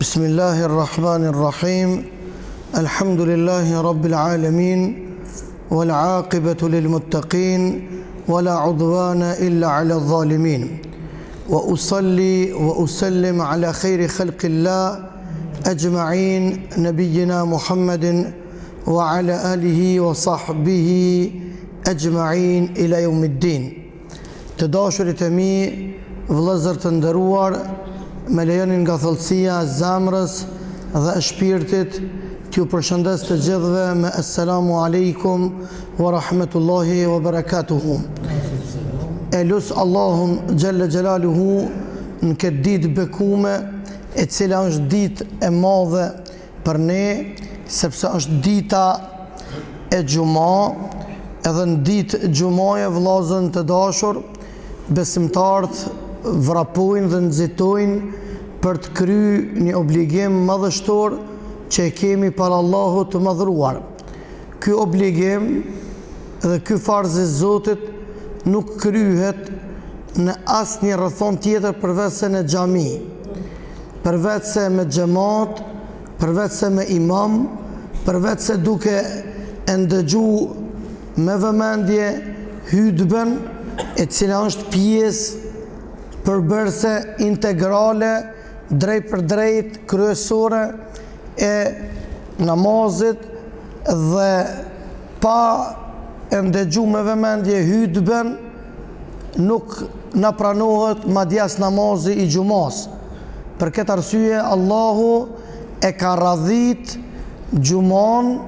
بسم الله الرحمن الرحيم الحمد لله رب العالمين والعاقبة للمتقين ولا عدوان إلا على الظالمين وأصلي وأسلم على خير خلق الله أجمعين نبينا محمد وعلى آله وصحبه أجمعين إلى يوم الدين تداشر تمي vëllezër të nderuar, me lejonin nga thellësia e zemrës dhe e shpirtit t'ju përshëndes të gjithëve me assalamu alaikum wa rahmetullahi wa barakatuhu. E lusë Allahun Gjelle Gjelaluhu në këtë ditë bekume, e cila është ditë e madhe për ne, sepse është dita e gjuma, edhe në ditë gjumaje vëllezër të dashur, besimtarët vrapojnë dhe nxitojnë për të kryer një obligim madhështor që e kemi para Allahut të madhruar. Ky obligim dhe ky farz i Zotit nuk kryhet në asnjë rrethon tjetër përveç se në xhami, përveç se me xhamat, përveç se me imam, përveç se duke e ndëgjuar me vëmendje hutbën, e cila është pjesë përbërëse integrale, drejt për drejt, kryesore e namazit, dhe pa e ndëgjuar me vëmendje hutbën nuk na pranohet madje as namazi i xumas. Për këtë arsye Allahu e ka radhit xumon,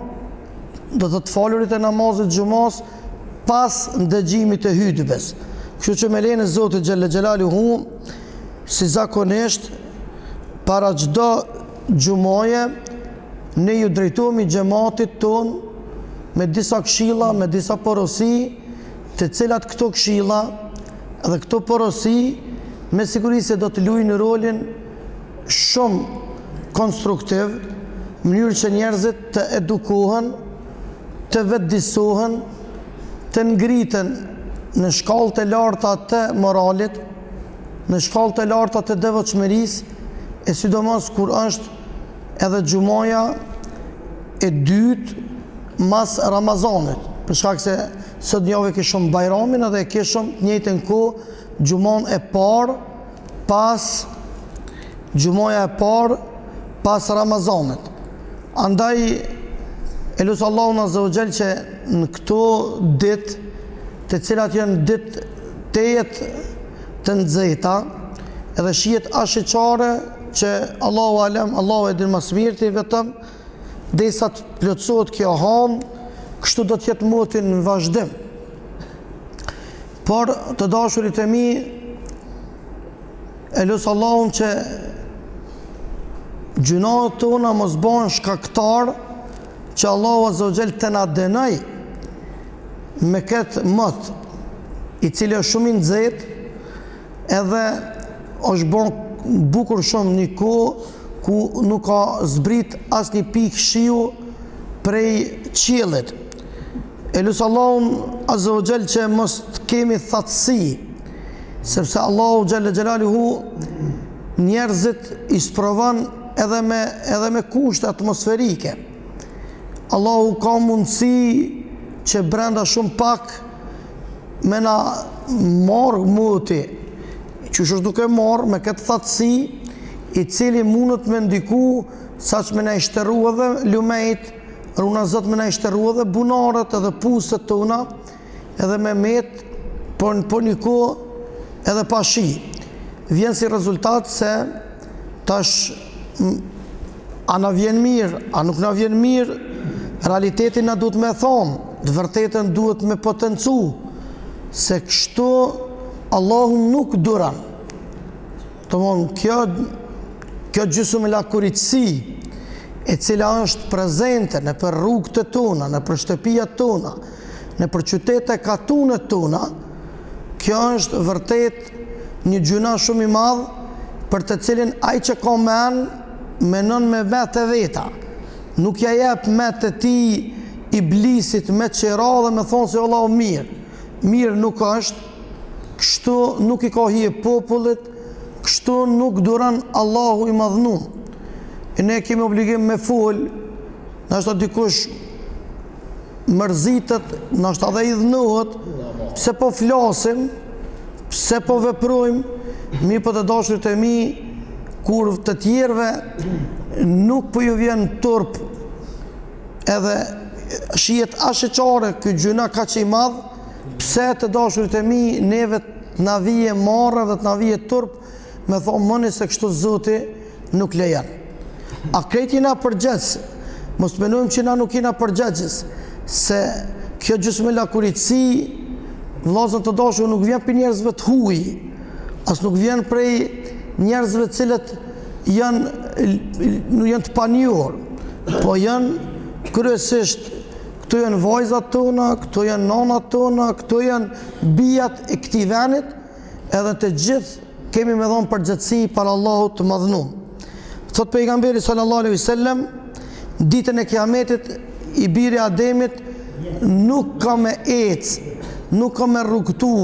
do të falurit e namazit xumas pas ndëgjimit të hutbës. Kështu që me lejen e Zotit Gjelle Gjelaluhu, si zakonisht, para çdo xumaje, ne ju drejtohemi xhamatit ton me disa këshilla, me disa porosi, të cilat këto këshilla dhe këto porosi me siguri se do të luajnë rolin shumë konstruktiv, në mënyrë që njerëzit të edukohen, të vetëdijsohen, të ngriten në shkallët e larta të moralit, në shkallët e larta të devotshmërisë, e sidomos kur është edhe xumaja e dytë mas Ramazanit, për shkak se sot javë kishëm Bajramin edhe kishëm të njëjtën kohë xumon e parë pas xumaja e parë pas Ramazanit. Andaj e lut Allahun azza wa jall që në këto ditë, të cilat janë ditë të jetë të nxehta, edhe shihet ashiqare që Allahu alem, Allahu e din më së miri vetëm, derisa të plotësohet kjo hanë, kështu do të jetë moti në vazhdim. Por të dashurit e mi, e lut Allahun që gjunat tona mos bëhen shkaktar që Allahu azza wa jall të na dënoj me këtë mot, i cili është shumë i nxehtë, edhe është bërë bukur shumë një kohë ku nuk ka zbrit asnjë pikë shiu prej qiellit. E lut Allahun azza wa jall që mos të kemi thatësi, sepse Allahu Gjelle Gjelaluhu njerëzit i sprovon edhe me kushte atmosferike. Allahu ka mundësi që brenda shumë pak me na marrë moti, që është duke marrë me këtë thatësi, i cili mundet me ndiku sa që me na ishtëru edhe lumejt, runa Zot me na ishtëru edhe bunarët edhe pusët tona, edhe me met, po një kohë edhe pa shi. Vjen si rezultat se tash a na vjen mirë, a nuk na vjen mirë, realitetin na duhet me thonë, të vërtetën duhet me potencu, se kështu Allahu nuk duran. Kjo gjysmë lakuritësi, e cila është prezente në për rrugët tona, në për shtëpijat tona, në për qytetet katunet tona, kjo është vërtet një gjuna shumë i madh, për të cilin ai që ka menon me vetë veta, nuk ja jep me të ti iblisit me qera dhe me thonë se Allahu mirë nuk është, kështu nuk i ka hije popullit, kështu nuk duran Allahu i madhnuar. ne kemi obligim me fol, nështë dikush mërzitet, nështë edhe i dhënohet, pse po flasim, pse po veprojmë, mi po të dashurit e mi, kur të tjerve nuk po ju vjen turp edhe shihet asheqare ky gjuna ka që i madh, pse të dashurit e mi neve na vije marrë dhe të na vije turp me thonë mëni se kështu Zoti nuk lejon. A krejt jena përgjegjës, mos menojmë që na nuk jena përgjegjës, se kjo gjysmë lakuritësi, vëllezër të dashur, nuk vjen për njerëzve të huaj, as nuk vjen prej njerëzve cilët janë të panjohur, po janë kryesisht, këto janë vajzat tona, këto janë nanat tona, këto janë bijat e këtij venit, edhe të gjithë kemi me dhënë përgjegjësi para Allahut të madhnuar. Thot pejgamberi sallallahu alaihi wasallam, ditën e Kiametit i biri Ademit nuk ka me ecë, nuk ka me rrugtu,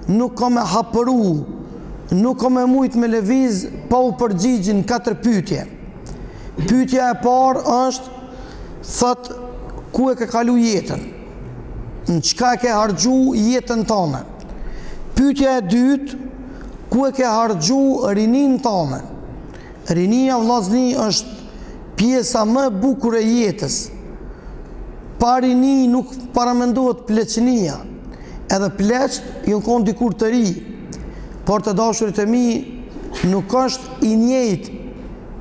nuk ka me hapëru, nuk ka me mujt me lëviz pa u përgjigjin 4 pyetje. Pyetja e parë është, thot, ku e ke kalu jetën? Në çka e ke harxhu jetën tënde? Pyetja e dytë, ku e ke harxhu rinin tënde? Rinia, vllazni, është pjesa më e bukur e jetës. Pa rini nuk paramendohet pleqënia, edhe pleqët ju kanë dikur të ri, por të dashurit e mi nuk është i njëjtë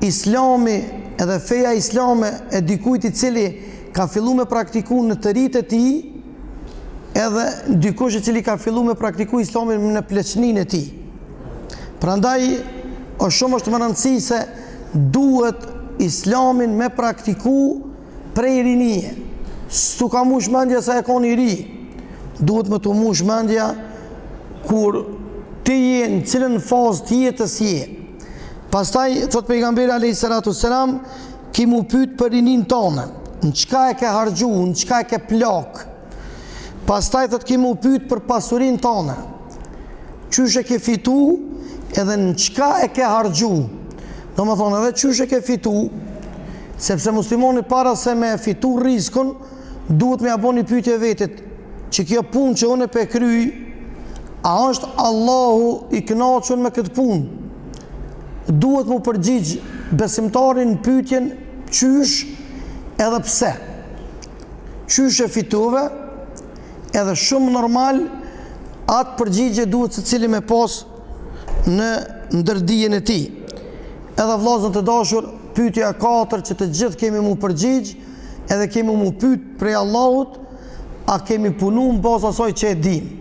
Islami edhe feja islame e dikujt i cili ka fillu me praktiku në të rritë e ti, edhe dikush i cili ka fillu me praktiku islamin në pleqnin e ti. Prandaj, është më rëndësi se duhet islamin me praktiku prej rinie. S'tu ka mush mendja se e ka një ri, duhet me të mush mendja kur ti je në cilën fazë të jetës je. Pastaj, thot pejgamberi alayhi salatu selam, ki mu pyet për rinin tonë, në çka e ke harxhu, në çka e ke plak. Pastaj, thot ki mu pyet për pasurinë tonë, qysh e ke fitu, edhe në çka e ke harxhu. Do më thonë, edhe qysh e ke fitu, sepse muslimoni para se me fitu rizikun, duhet me abon një pyetje vetit, që kjo punë që unë e pe kryj, a është Allahu i kënaqur me këtë punë? Duhet mu përgjigj besimtarin pyetjen qysh edhe pse. Qysh e fituve, edhe shumë normal, atë përgjigje duhet se cili me pas në ndërdijen e ti. Edhe vllazën të dashur, pyetja 4 që të gjithë kemi mu përgjigj, edhe kemi mu pyet prej Allahut, a kemi punu në bazë asaj që e dim.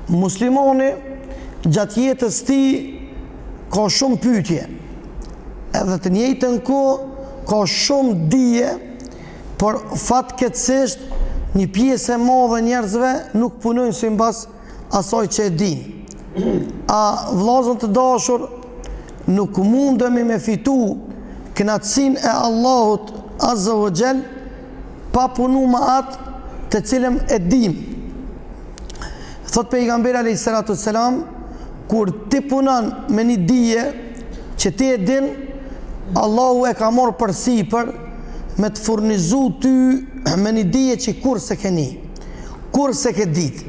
Muslimani gjatë jetës ti ka shumë pyetje, edhe të njëjtën kohë ka shumë dije, por fatkeqësisht një pjesë e madhe njerëzve nuk punojnë sipas asaj që e din. A vllazën të dashur, nuk mundemi me fitu kënaqësinë e Allahut Azza wa Jall pa punu me atë të cilën e dim. Thot pejgamberi alayhi salatu selam, kur ti punon me një dije që ti e din, Allahu e ka marrë përsipër me të furnizu ty me një dije që kur se keni, kur se ke dit.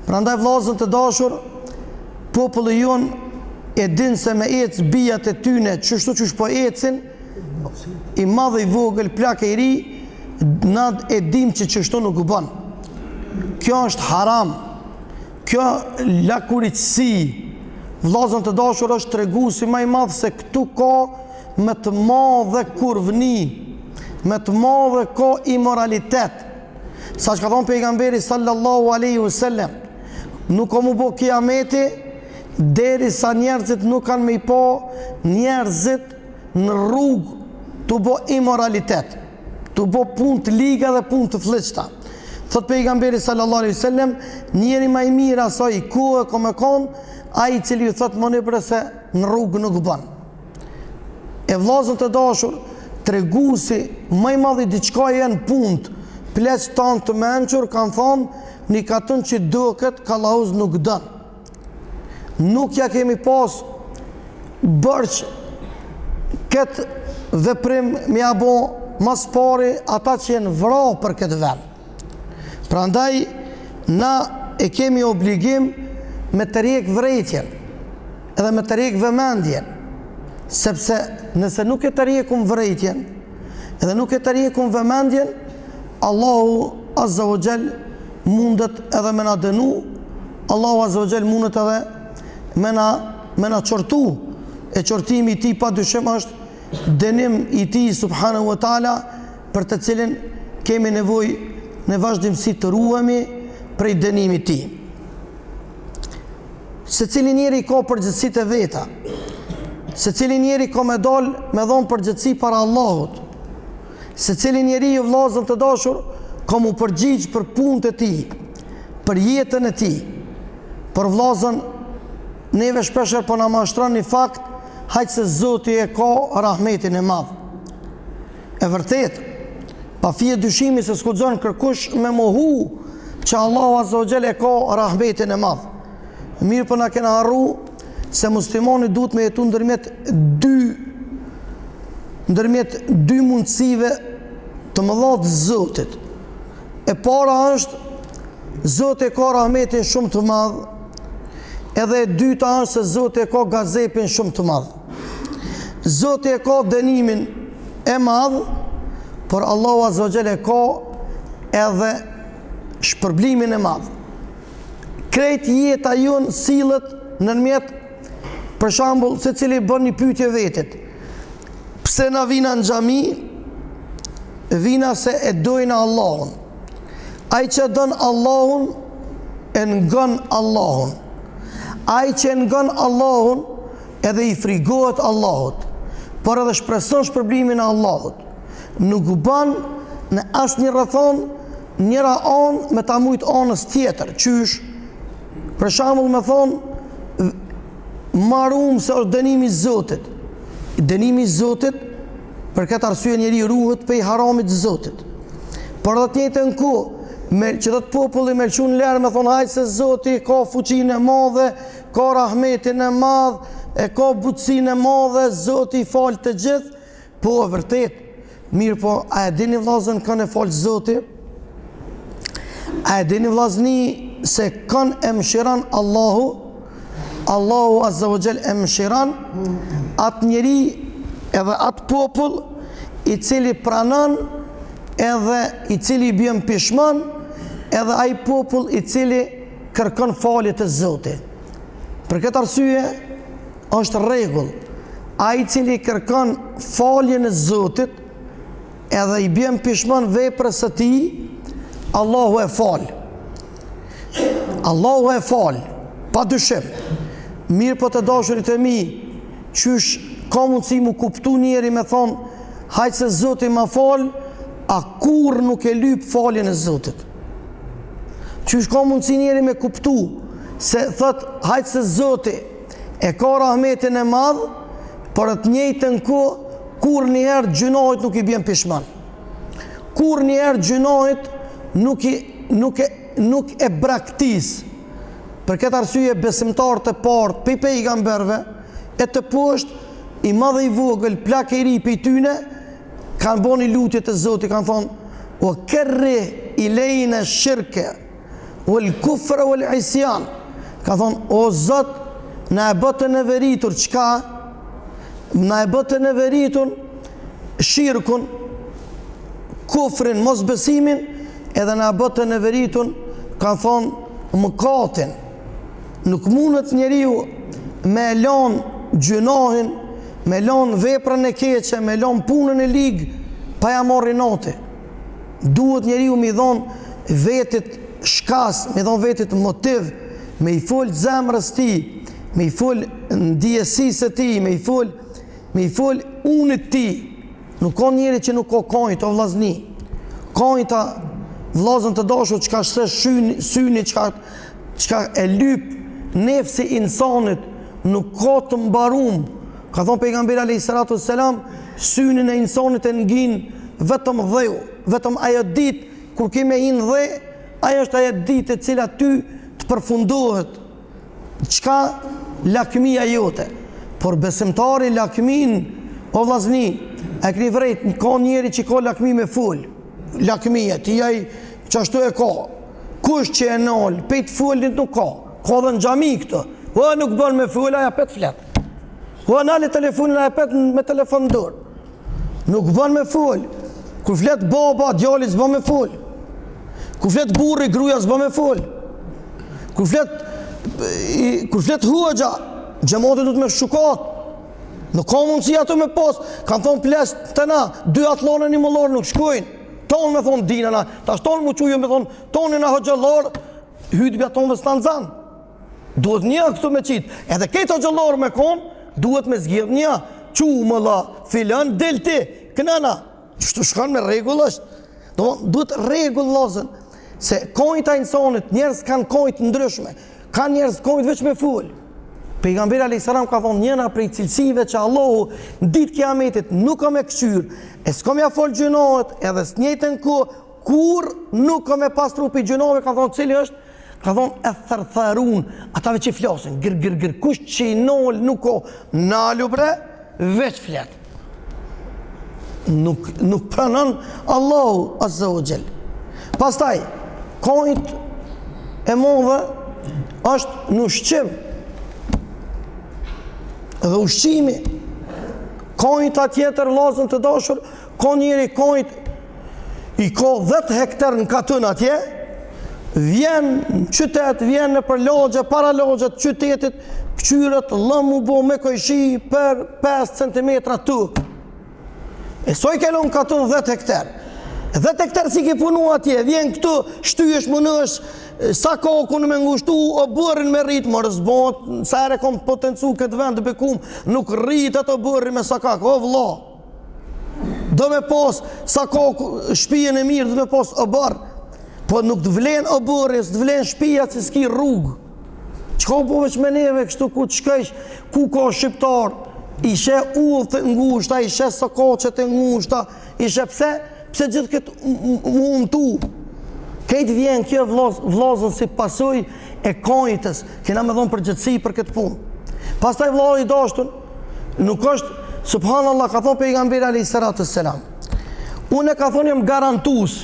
Prandaj vllazën të dashur, populli jon e din se me ecë bijat e tyne, çështu që po ecin, i madh i vogël, plak e i ri, na e dim që çështu nuk u bën. Kjo është haram. Kjo lakuritësi, vllazën të dashur, është treguesi më i madh se këtu ka me të madhe kurvni, me të madhe ka imoralitet. Sa që ka thonë pejgamberi sallallahu alaihi wasallam, nuk ka mu bo kiameti deri sa njerëzit nuk kanë me i po njerëzit në rrugë të bo imoralitet, të bo punë të liga dhe punë të fllëçta. Thot pejgamberi sallallahu alaihi wasallam, njeri më i mirë asaj kohë ka më kon, ai i cili ju thot më nëpër se në rrugë nuk bën. E vllazën të dashur, treguesi më i madh i diçka janë punët. Pleq tanë të mençur kanë thonë, një katën që duket kallauz nuk dën. Nuk ja kemi pas bërç këtë veprim me ja bo mas pari ata që jenë vrarë për këtë vend. Prandaj na e kemi obligim me të rjek vrejtjen edhe me të rjek vëmendjen, sepse nëse nuk e të rjekun vrejtjen edhe nuk e të rjekun vëmendjen, Allahu Azza wa Jall mundet edhe me na dënu, Allahu Azza wa Jall mundet edhe me na qortu, e qortimi i tij pa dyshim është dënim i tij subhanahu wa taala, për të cilin kemi nevojë në vazhdimsi të ruhemi prej dënimit të tij. Secili njeri ka përgjegjësitë e veta. Secili njeri ka me dal me dhon përgjegjësi para Allahut. Secili njeri i vëllezër të dashur ka mu përgjigj për punët e tij, për jetën e tij. Për vëllezën neve shpeshher po na mashtron një fakt, hajtë se Zoti e ka rahmetin e madh. E vërtet, pa fije dyshimi se s'guxon kërkush me mohu që Allahu Azza wa Jall e ka rahmetin e madh. Mirë për na kena harru se muslimani duhet me jetu ndërmjet dy mundësive të mëdha të Zotit. E para është Zoti e ka rahmetin shumë të madh, edhe e dyta është se Zoti e ka gazepin shumë të madh. Zoti e ka dënimin e madh, por Allahu Azza wa Jall e ka edhe shpërblimin e madh. Krejt jeta jonë sillet nënmjet, për shembull, secili bën një pyetje vetit. Pse na vina në xhami? Vina se e dojnë Allahun. Ai që don Allahun e ngon Allahun. Ai që ngon Allahun edhe i frigohet Allahut, por edhe shpreson shpërblimin e Allahut. Nuk u bën në asnjë rrethon njëra anë me ta mujt anës tjetër. Qysh? Për shembull me thonë marum se është dënimi i Zotit. Dënimi i Zotit, për këtë arsye njeriu ruhet prej haramit të Zotit. Por edhe të njëjtën kohë, që do të populli me lëshun lërë me thonë hajtë se Zoti ka fuqinë e madhe, ka rahmetin e madh, e ka butësinë e madhe, Zoti i fal të gjithë. Po e vërtet, mirë po, a e dini vllazën kanë e fal Zoti? A e dini vllazni se kanë e mëshiran Allahu Azza wa Jall e mëshiran atë njeri edhe atë popull i cili pranon edhe i cili bjen pishman, edhe ai popull i cili kërkon falje të Zotit. Për këtë arsye është rregull, ai i cili kërkon faljen e Zotit edhe i bjen pishman veprës së tij, Allahu e fal. Allahu e fal, pa dyshim. Mirë po të dashurit e mi, qysh ka mundësi mu kuptu njeri me thonë, hajtë se Zoti ma fal, a kur nuk e lyp faljen e Zotit. Qysh ka mundësi njeri me kuptu, se thëtë, hajtë se Zoti e ka rahmetin e madhë, për atë njëjtën kohë, kur njëherë gjunahit nuk i bjen pishman. Kur njëherë gjunahit nuk e braktis. Për këtë arsye besimtarët e parë pe pejgamberve e të poshtë i madh i vogël plak e ri pe tyne kanë bënë lutje të Zotit, kanë thonë o kerri ilejna shirke o el kufra o el isyan, kanë thonë o Zot na e bëtë në veritur çka? Na e bëtë në veritur shirkun, kufrin, mosbesimin, edhe na e bëtë në veritur, kanë thonë mëkatin. Nuk mundet njeriu me lanë gjunahin, me lanë veprën e keqe, me lanë punën e ligë, pa ja marrë natë. Duhet njeriu me i dhonë vetit shkas, me i dhonë vetit motiv, me i fol zemrës ti, me i fol ndjesisë ti, me i fol unit ti. Nuk ka njeri që nuk ka kajt o vllazni. Kajta vllazën të dashur, çka shse syni, çka e lyp nefsi insanit, nuk ka të mbarum. Ka thonë pejgamberi alayhi salatu wassalam, synin e insanit e ngin vetëm dheu, vetëm ajo ditë kur kemi hin dhe, ajo është ajo ditë e cila ty të përfundohet çka lakmia jote. Por besimtari lakmin O vllazni, e keni vrejt, ka njeri që ka lakmi me ful. Lakmije, ti jaj qashtu e ka. Kush që e nol, pejt fulit nuk ka. Ka dhe në xhami këtë. O, nuk bën me ful, aja pet flet. O, nali telefonin, aja pet me telefon në dorë. Nuk bën me ful. Kur flet baba, djali s'bën me ful. Kur flet burri, gruaja s'bën me ful. Kur flet huaxha, xhamati duhet me shukat. Nuk ka mundësi ato me pas. Kanë thonë ples të na, 2 atlone një mëllor nuk shkojnë. Tonë me thonë dinana, ta shtonë mu qujë me thonë, tonë në hoxëllor, hytëbja tonë dhe stanë zanë. Duhet një këtu me qitë. Edhe këtë hoxëllor me konë, duhet me zgjidh një. Qu më la, filan, del ti, kënana. Qështu shkanë me regull është. Duhet regull lozën. Se kojta insonit, njerës kanë kojtë ndryshme. Kanë njerës kojtë veç me full. Pejgamberi a.s. ka thonë njëna prej cilësive që Allahu në ditë kiametit nuk ka me këshyr, e s'ka me afol gjënohet, edhe s'njejtën kur nuk ka me pas trupi gjënohet, ka thonë cili është, ka thonë e thërtharun, atave që flasin, gër, kush që i nol nuk ko nalu bre, veç flet. Nuk pranon Allahu azza wa jall. Pastaj, kojt e modhe është në ushqim. Dhe ushqimi, kojta tjetër vllazën të dashur, ka njëri kojt i ka 10 hektar në katën atje, vjen në qytet, vjen në për logje, para logje të qytetit, këqyret lëmu bo me kojshi për 5 cm tuk. E soj kelon katën 10 hektar. 10 hektar si ki punu atje, vjen këtu, shtyjesh mënësh, sa kokun me ngushtu, o bërin me rritë, më rëzbot, sa ere kom potencu këtë vend të bekum, nuk rritë ato bërin me sa kak, o vla. Do me pos, sa kokë, shpijen e mirë, do me pos o bërë, po nuk të vlen o bërin, së të vlen shpija që s'ki rrugë. Qko po veç me neve, kështu ku të shkejsh, ku ka shqiptar, ishe ullë të ngushta, ishe sa koqet e ngushta, ishe pse gjithë këtë mund tu. Këtë vjen kjo vllazën si pasoj e kojtës, kena me dhonë përgjithësi për këtë punë. Pastaj vllazë i dashtun, nuk është, subhanallah, ka thonë pejgamberi a.s. Unë ka thonë jam garantus,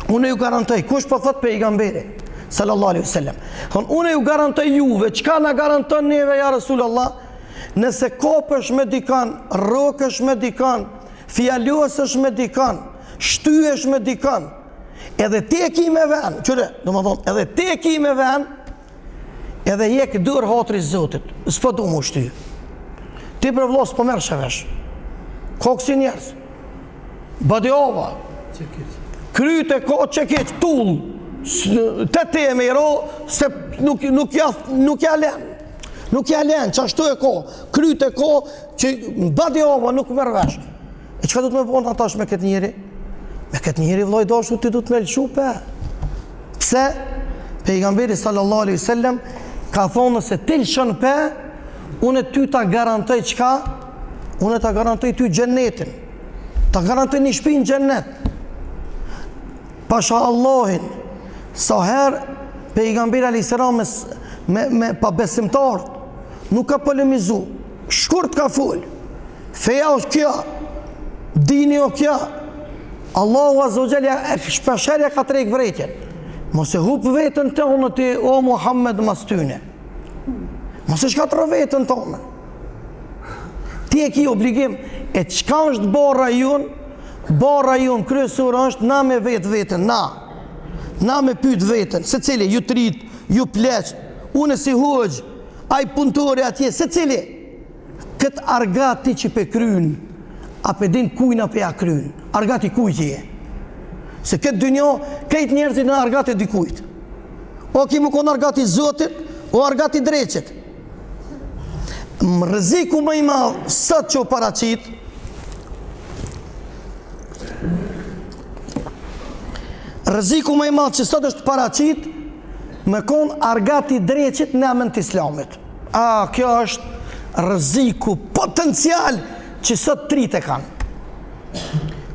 unë ju garantoj, kush po thot pejgamberi, sallallahu alaihi wasallam. Thonë, unë ju garantoj juve, çka na garanton neve ja Rasulullah, nëse kopësh me dikan, rrokësh me dikan, fjalosësh me dikan, shtyesh me dikan, edhe ti e ki me ven, qëre, do më thonë, edhe ti e ki me ven, edhe je këtë dërë hatri Zotit, s'po du mu shty. Ti për vlos po merë shëvesh. Kokë njerës. Badiova. Kryte ko qekic, tull. Të teme i ro, se nuk ja len. Nuk ja len, që ashtu e ko. Kryte ko, që Badiova nuk merë vesh. E qëka du të me bënë atash me këtë njeri? Me këtë njeri vllai dashur ti du të me lëshu pe. Pse? Pejgamberi sallallahu alaihi wasallam ka thonë se ti lëshon pe, unë ty ta garantoj çka? Unë ta garantoj ty xhenetin. Ta garantoj një shtëpi në xhenet. Pasha Allahin, sa herë pejgamberi alayhis salam me pabesimtarët nuk ka polemizu. Shkurt ka fol. Feja është kjo. Dini o kjo. Allahu azza wa jalla shpeshherë ka treg vërejtjen. Mos e hup veten tonë ti o Muhammed mas tyne. Mos e shkatro veten tonë. Ti e ki obligim, e çka është barra jon kryesore është na me veten, na me pyet veten, secili ju trit, ju pleq, unë si hoxh, ai punëtori atje, secili kët argati që pe kryn, a pe din kujna pe ja kryn. Argati kujt je? Se këtë dynjo, këtë njerëzit në argati dikujt. O ki më konë argati Zotit, o argati dreqet. Rreziku më i madh sot që u paraqit, rreziku më i madh që sot është paraqit, me konë argati dreqet në emën të Islamit. Kjo është rreziku potencial që sot trite kanë.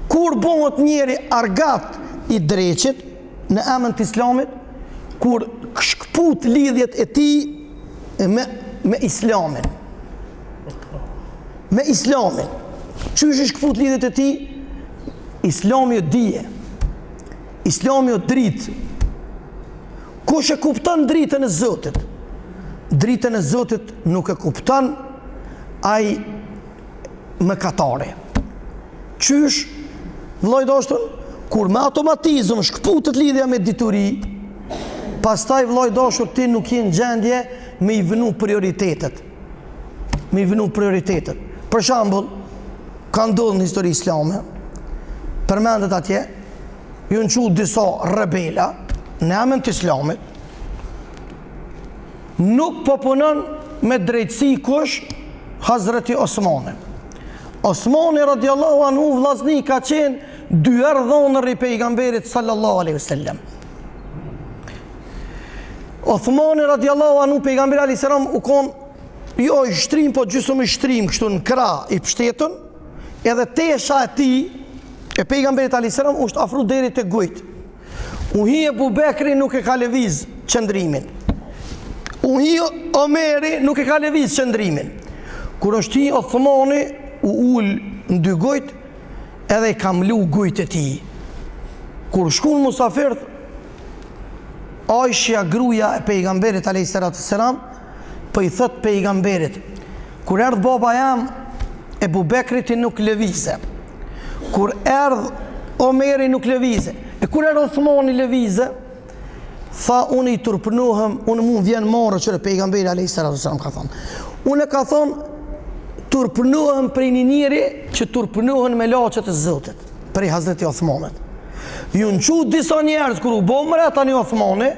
Kur bëhet njeri argat i dreqit në emën të Islamit, kur shkput lidhjet e tij me Islamin. me islamin. Qysh është këput lidhet e ti? Islami o dije. Islami o dritë. Kush e kupton dritën e Zotit? Dritën e Zotit nuk e kupton ai mëkatari. Qysh? Vllai dashur, kur me automatizëm shkputet lidhja me dituri, pastaj vllai dashur ti nuk je në gjendje me i vënu prioritetet. Me i vënu prioritetet. Për shembull, ka ndodhur në histori islame, përmendet atje, ju në qu disa rebela në emën të islamit, nuk po punon me drejtësi kush? Hazreti Osmani. Osmani radiallahu anhu vllazni ka qenë 2 herë dhonër i pejgamberit sallallahu alaihi wasallam. Osmani radiallahu anhu pejgamberi alaihi salam u kon jo i shtrim, po gjysmë i shtrim kështu në krah i pështetën, edhe tesha e tij e pejgamberit alaihi salam është afru deri te gojt. U hi Abu Bekri nuk e ka lëviz qëndrimin. U hi Omeri nuk e ka lëviz qëndrimin. Kur është hi Osmani u ul në 2 gojt edhe i kam lu gojt e tij. Kur shkon musafir, Aisha gruaja e pejgamberit alayhis salam po i thot pejgamberit, kur erdh baba jam Ebu Bekri ti nuk lëvize, kur erdh Omeri nuk lëvize, e kur erdh Osmani lëvize, tha unë i turpënohem, unë mund vjen marrë që pejgamberi alayhis salam ka thonë. Unë ka thonë turpënohem prej një njeri që turpënohen me laçet e Zotit, prej Hazreti Osmanit. Ju në qu disa njerëz kur u bo mre tani Osmani,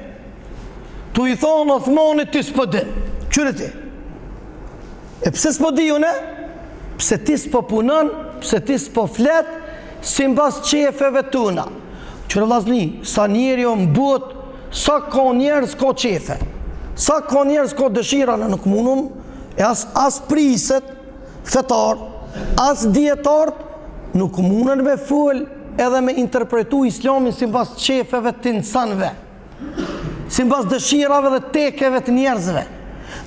tu i thonë Osmani ti s'po din. Qyre ti? E pse s'po di une? Pse ti s'po punon, pse ti s'po flet, si mbas qefeve tuna. Qyre vllazni, sa njeri o mbut, sa ka njerëz ka qefe, sa ka njerëz ka dëshira, në nuk mundum, e as priset, fetar, as dietar, nuk mundën me fol edhe me interpretu islamin si mbas qefeve të insanve, si mbas dëshirave dhe tekeve të njerëzve.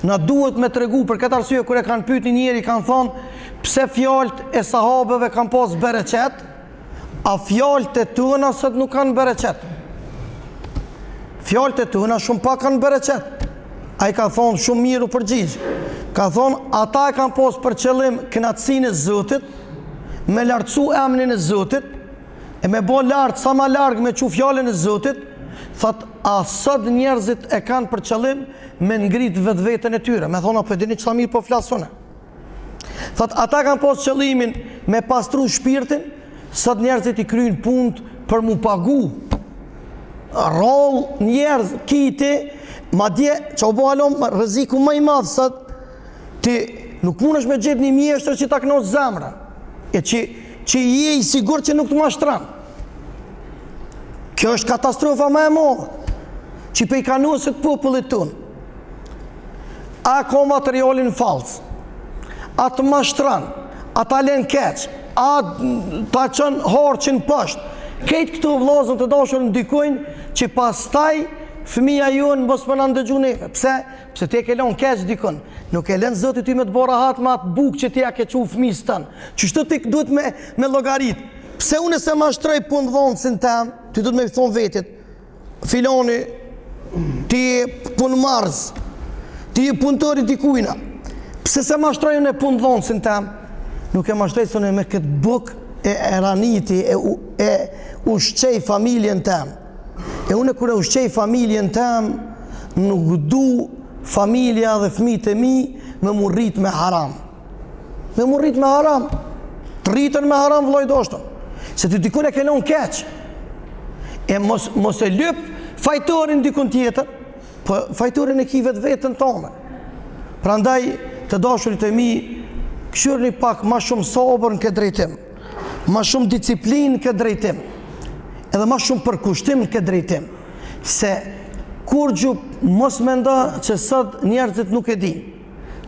Na duhet me tregu për këtë arsye kur e kanë pyet një njeri, kanë thonë pse fjalët e sahabeve kanë pas bereqet, a fjalët e tona sot nuk kanë bereqet. Fjalët e tona shumë pak kanë bereqet. Ai ka thonë shumë mirë u përgjigj. Ka thonë ata e kanë pas për qëllim kënaqësinë e Zotit, me lartësu emrin e Zotit, e me bo lartë sa ma largë me qu fjallën e Zotit, thot, a sot njerëzit e kanë për qëllim me ngrit vetë vetën e tyre. Me thonë, për dini që sa mirë po flasone. Thot, ata kanë pas qëllimin me pastru shpirtin, sot njerëzit i kryjnë punët për mu pagu. Rol njerëz, kiti, ma dje, që o bo alom, rëziku më i madhë, sot, ti nuk mund është me gjithë një mjeshtër që ta kënosh zemra, e që je i sigur që nuk të mashtran. Kjo është katastrofa më e madhe që pe i kanusit popullit ton. A ka materialin fals, a të mashtran, a ta len keq, a ta qën harqin pësht. Këtë këtu vllazën të dashur ndikojnë që pastaj fëmija jonë mos më na ndëgju neve. Pse? Pse ti e ke lënë keq dikon. Nuk e lën Zoti ty me të bora hat me atë bukë që ti ja ke çu fëmijës tën. Çështë ti duhet me llogarit. Pse unë se mashtroj punë dhonsin tëm, ti duhet me thon vetit. Filoni ti punëmarrës, ti punëtor i dikujna. Pse se mashtroj unë punë dhonsin tëm? Nuk e mashtroj sonë me këtë bukë e raniti e ushqej familjen tëm. E unë kur e ushqej familjen tëm, nuk du familja dhe fëmijët e mi me mu rrit me haram. Me mu rrit me haram. Të rritën me haram vllai dashur. Se ti dikun e ke lënë keq. E mos e lyp fajtorin dikun tjetër, po fajtorin e ki vetën tonë. Prandaj të dashurit e mi, këshirni pak ma shumë sabër në këtë drejtim, ma shumë disiplinë në këtë drejtim, edhe ma shumë përkushtim në këtë drejtim. Se kur gju mos mendo që sot njerëzit nuk e din.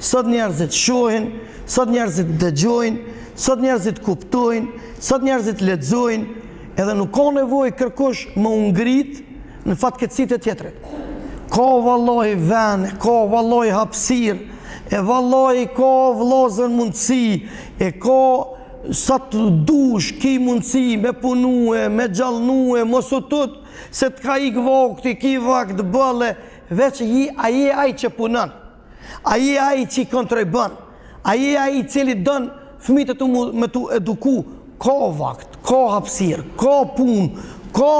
Sot njerëzit shohin, sot njerëzit dëgjojnë, sot njerëzit kuptojnë, sot njerëzit lexojnë, edhe nuk ka nevojë kërkosh më ngrit në fatkeqësitë e tjetrit. Ka vallahi vend, ka vallahi hapësirë E vallai ka vllazën mundësi, e ka sa të dush ki mundësi me punue, me gjallnue, mos u tut se të ka ik vakti, ki vakt bëlle, veç aje ai që punon, aje ai që i kontribon, aje ai cili don fëmijët e me tu eduku, ka vakt, ka hapësirë, ka punë, ka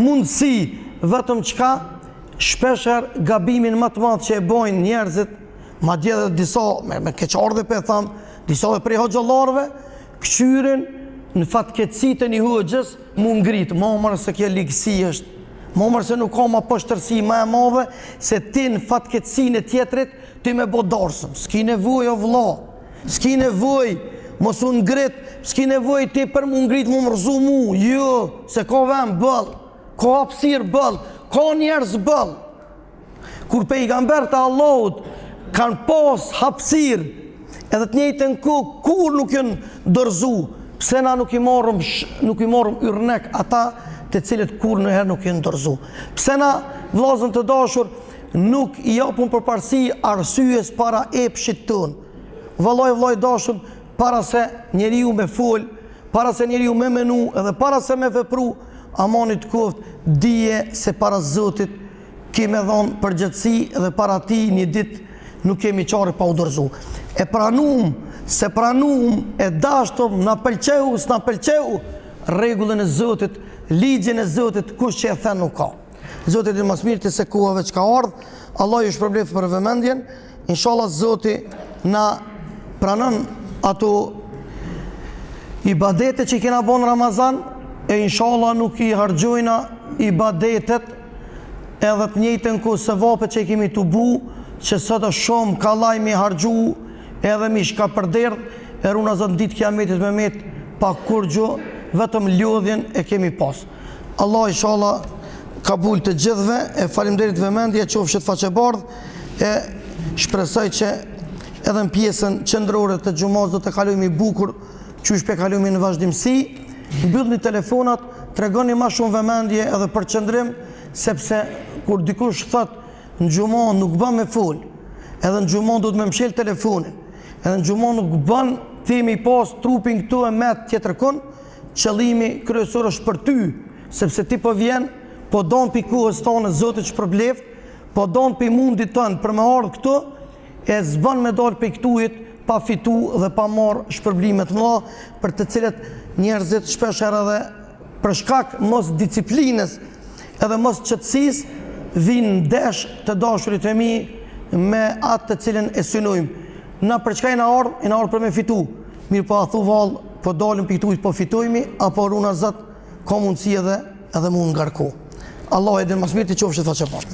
mundësi, vetëm çka shpeshher gabimin më të madh që e bojnë njerëzit, madje edhe disa me keqardhë pe tham, disa edhe prej hoxhallarëve, këshyrin në fatkeqësitë e një hoxhës mu ngrit, mamër se kjo ligësi është, mamër se nuk ka ma poshtërsi më e madhe se ti në fatkeqësinë e tjetrit ti me bo darsëm, s'ki nevojë o vlla, s'ki nevojë mos u ngrit, s'ki nevojë ti për mu ngrit mu mërzu mu, jo, se ka vend bëll, ka hapësirë bëll, ka njerëz bëll. Kur pejgambert e Allahut kanë pas hapësirë, edhe të njëjtën kur nuk janë dorëzu, pse na nuk i morëm yrnek ata të cilët kur në herë nuk janë dorëzu. Pse na vllazën të dashur nuk i japun përparësi arsyes para epshit ton. Vallai dashur, para se njeriu me fol, para se njeriu me menu, edhe para se me vepru, amanit koft, dije se para Zotit kemi dhënë përgjegjësi dhe para ti një ditë nuk kemi qare pa u dorëzu. E pranum, se pranum, e dashtëm, na pëlqeu, s'na pëlqeu, rregullën e Zotit, ligjin e Zotit, kush që e thënë nuk ka. Zotit i mas mirë të se kuave që ka ardhë, Allah ju shpërblef për vëmendjen, inshallah Zoti na pranon ato ibadete që i kena bon Ramazan, e inshallah nuk i hargjojna ibadetet edhe të njëjtën ku se vapet që i kemi të bu, që sot është shumë kalaj mi hargju edhe mi shka përderdh, e runa zëtë ditë kiametit me met pa kur gjo, vetëm lodhjen e kemi pas. Allah inshallah kabul të gjithve, e falimderit vëmendje, qofshet faqebardh, e shpresoj që edhe në pjesën qendrore të xhumaz do të kalojmë i bukur, qysh pe kalojmë në vazhdimsi, mbyllni telefonat, tregoni më shumë vëmendje edhe për qëndrim, sepse kur dikush thot në xhumon nuk bën me fol, edhe në xhumon do të më mshël telefonin, edhe në xhumon nuk bën themi pas trupin këtu e met tjetër kon, qëllimi kryesor është për ty, sepse ti po vjen, po don pi kohës tonë Zoti shpërbleft, po don pi mundit tën për më ardh këtu, e s'bën me dal pe këtujit pa fitu dhe pa marr shpërblime të mëdha, për të cilët njerëzit shpeshherë edhe për shkak mos disiplinës edhe mos qetësisë vinë ndesh të dashurit e mi me atë të cilën e synojmë. Na për çka i na ardh për me fitu. Mirë po a thu vallë, po dalim për këtujt po fitojmi, apo runa Zot ka mundësi edhe mund ngarku. Allah e din mas mirë të qofshet faqe parë.